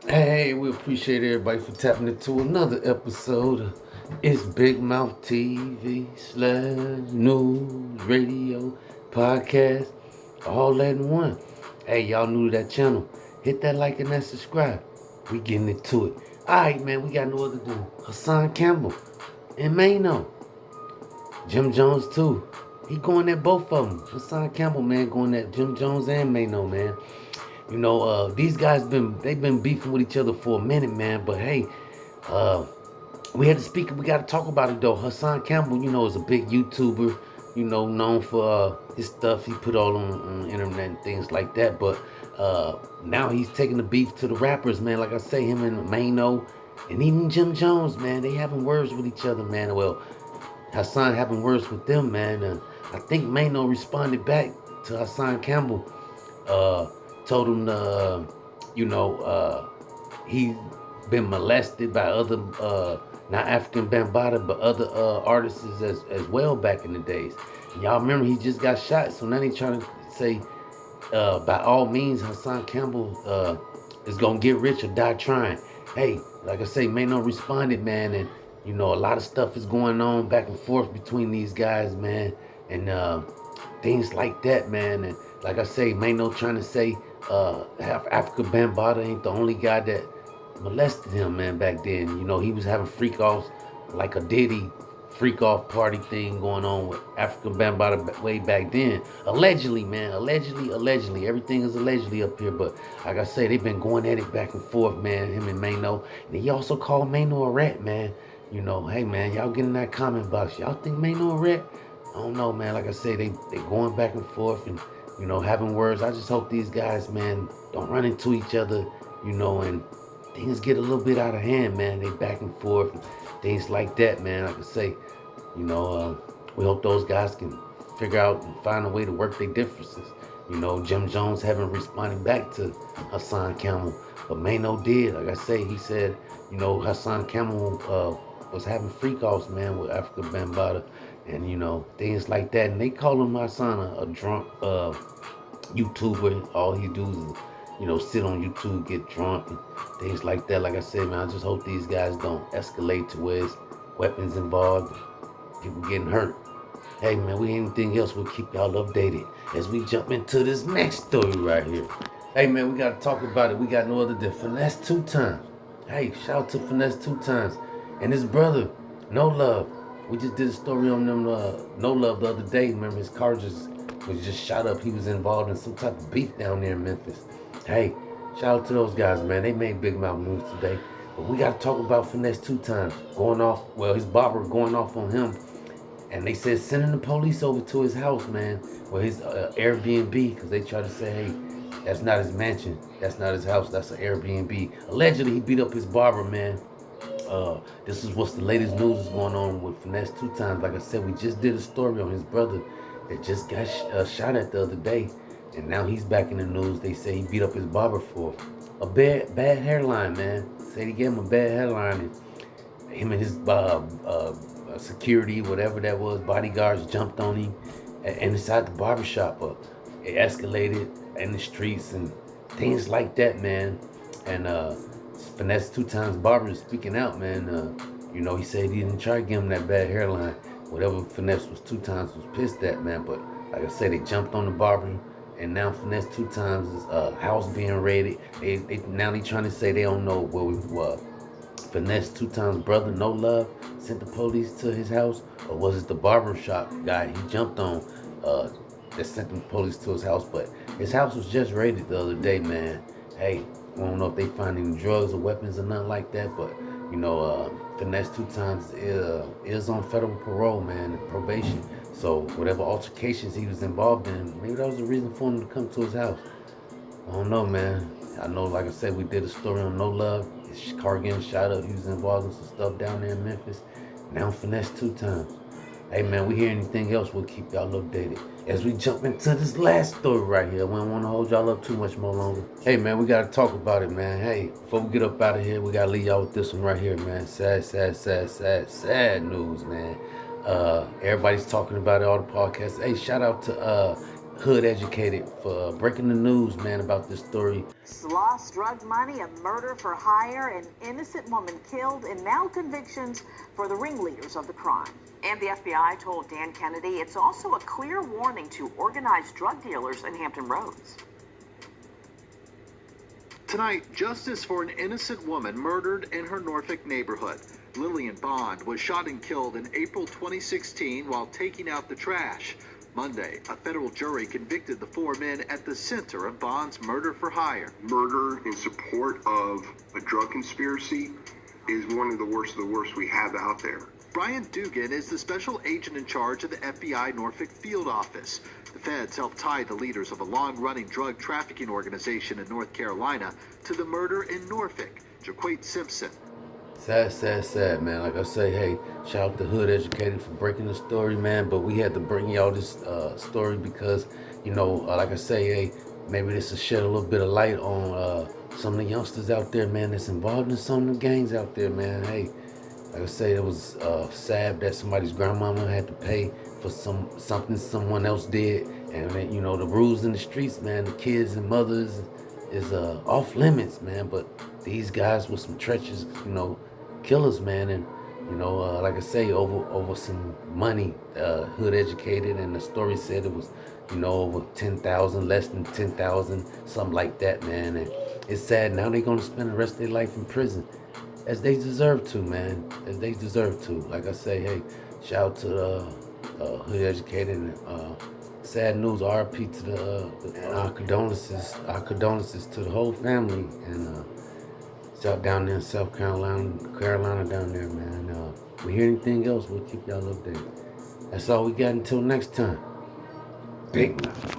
Hey, we appreciate everybody for tapping into another episode of It's Big Mouth TV slash news, radio, podcast, all that in one. Hey, y'all new to that channel. Hit that like and that subscribe. We getting into it. Alright, man, we got no other than Hassan Campbell and Mano. Jim Jones, too. He going at both of them. Hassan Campbell, man, going at Jim Jones and Mano, man. These guys they've been beefing with each other for a minute, man. But hey, uh, we had to speak. We got to talk about it though. Hassan Campbell, is a big YouTuber. Known for his stuff he put all on the internet and things like that. But now he's taking the beef to the rappers, man. Like I say, him and Mano, and even Jim Jones, man. They having words with each other, man. Well, Hassan having words with them, man. And I think Mano responded back to Hassan Campbell. Uh, Told him, he been molested by other, not African Bambaataa, but other artists as well back in the days. And y'all remember he just got shot, so now they trying to say, by all means, Hassan Campbell is gonna get rich or die trying. Hey, like I say, Mano responded, man, and a lot of stuff is going on back and forth between these guys, man, and things like that, man. And like I say, Mano trying to say Africa Bambaataa ain't the only guy that molested him, man, back then. He was having freak offs like a Diddy freak off party thing going on with African Bambaataa way back then. Allegedly, man. Allegedly. Everything is allegedly up here. But like I say, they've been going at it back and forth, man, him and Mano. And he also called Mano a rat, man. Hey, man, y'all get in that comment box. Y'all think Mano a rat? I don't know, man. Like I say, they going back and forth and having words. I just hope these guys, man, don't run into each other, and things get a little bit out of hand, man. They back and forth, and things like that, man. Like I say, we hope those guys can figure out and find a way to work their differences. Jim Jones haven't responded back to Hassan Campbell, but Mano did. Like I say, he said, Hassan Campbell was having freak offs, man, with Africa Bambaataa and things like that. And they call him Hassan a drunk YouTuber. All he do is sit on YouTube, get drunk, and things like that. Like I said, man, I just hope these guys don't escalate to where there's weapons involved, people getting hurt. Hey, man, we anything else, we'll keep y'all updated as we jump into this next story right here. Hey, man, we got to talk about it. We got no other than finneas2times. Hey, shout out to finneas2times and his brother, No Love. We just did a story on them, No Love, the other day. Remember, his car was just shot up. He was involved in some type of beef down there in Memphis. Hey, shout out to those guys, man. They made big mouth news today. But we got to talk about finneas2times going off. Well, his barber going off on him. And they said sending the police over to his house, man, or his Airbnb, because they try to say, hey, that's not his mansion. That's not his house. That's an Airbnb. Allegedly, he beat up his barber, man. This is what's the latest news is going on with finneas2times. Like I said, we just did a story on his brother that just got shot at the other day, and now he's back in the news. They say he beat up his barber for a bad hairline, man. Say he gave him a bad hairline, and him and his security, whatever that was, bodyguards jumped on him and inside the barbershop. It escalated in the streets and things like that, man. And finneas2times barber is speaking out, man. He said he didn't try to give him that bad hairline. Whatever finesse was 2times was pissed at, man. But like I said, they jumped on the barber, and now finneas2times' house being raided. Now they trying to say they don't know where we finneas2times brother, No Love, sent the police to his house, or was it the barbershop guy he jumped on that sent the police to his house? But his house was just raided the other day, man. Hey, I don't know if they find any drugs or weapons or nothing like that, but finneas2times is on federal parole, man, probation. So whatever altercations he was involved in, maybe that was the reason for him to come to his house. I don't know, man. I know, like I said, we did a story on No Love. His car getting shot up. He was involved in some stuff down there in Memphis. Now finneas2times. Hey, man, we hear anything else, we'll keep y'all updated. As we jump into this last story right here, we don't want to hold y'all up too much more longer. Hey, man, we got to talk about it, man. Hey, before we get up out of here, we got to leave y'all with this one right here, man. Sad news, man. Everybody's talking about it, all the podcasts. Hey, shout out to Hood Educated for breaking the news, man, about this story Lost drug money, a murder for hire, an innocent woman killed, and now convictions for the ringleaders of the crime. And the FBI told Dan Kennedy it's also a clear warning to organized drug dealers in Hampton Roads. Tonight, justice for an innocent woman murdered in her Norfolk neighborhood. Lillian Bond was shot and killed in April 2016 while taking out the trash. Monday, a federal jury convicted the four men at the center of Bond's murder for hire. Murder in support of a drug conspiracy is one of the worst we have out there. Brian Dugan is the special agent in charge of the FBI Norfolk field office. The feds helped tie the leaders of a long-running drug trafficking organization in North Carolina to the murder in Norfolk. Jaquate Simpson. Sad, man. Like I say, hey, shout out to Hood Educated for breaking the story, man. But we had to bring y'all this story because, you know, like I say, hey, maybe this will shed a little bit of light on some of the youngsters out there, man, that's involved in some of the gangs out there, man. Hey, like I say, it was sad that somebody's grandmama had to pay for something someone else did. And, you know, the rules in the streets, man, the kids and mothers is off limits, man. But these guys with some treacherous, you know, killers, man. And, you know, like I say, over some money, Hood Educated, and the story said it was, you know, over 10,000, less than 10,000, something like that, man. And it's sad. Now they're going to spend the rest of their life in prison, as they deserve to, man, as they deserve to. Like I say, hey, shout out to Hood Educated, and sad news, RIP to the our condolences to the whole family, and shout down there in South Carolina down there, man. If we hear anything else, we'll keep y'all updated. That's all we got until next time. Big mouth.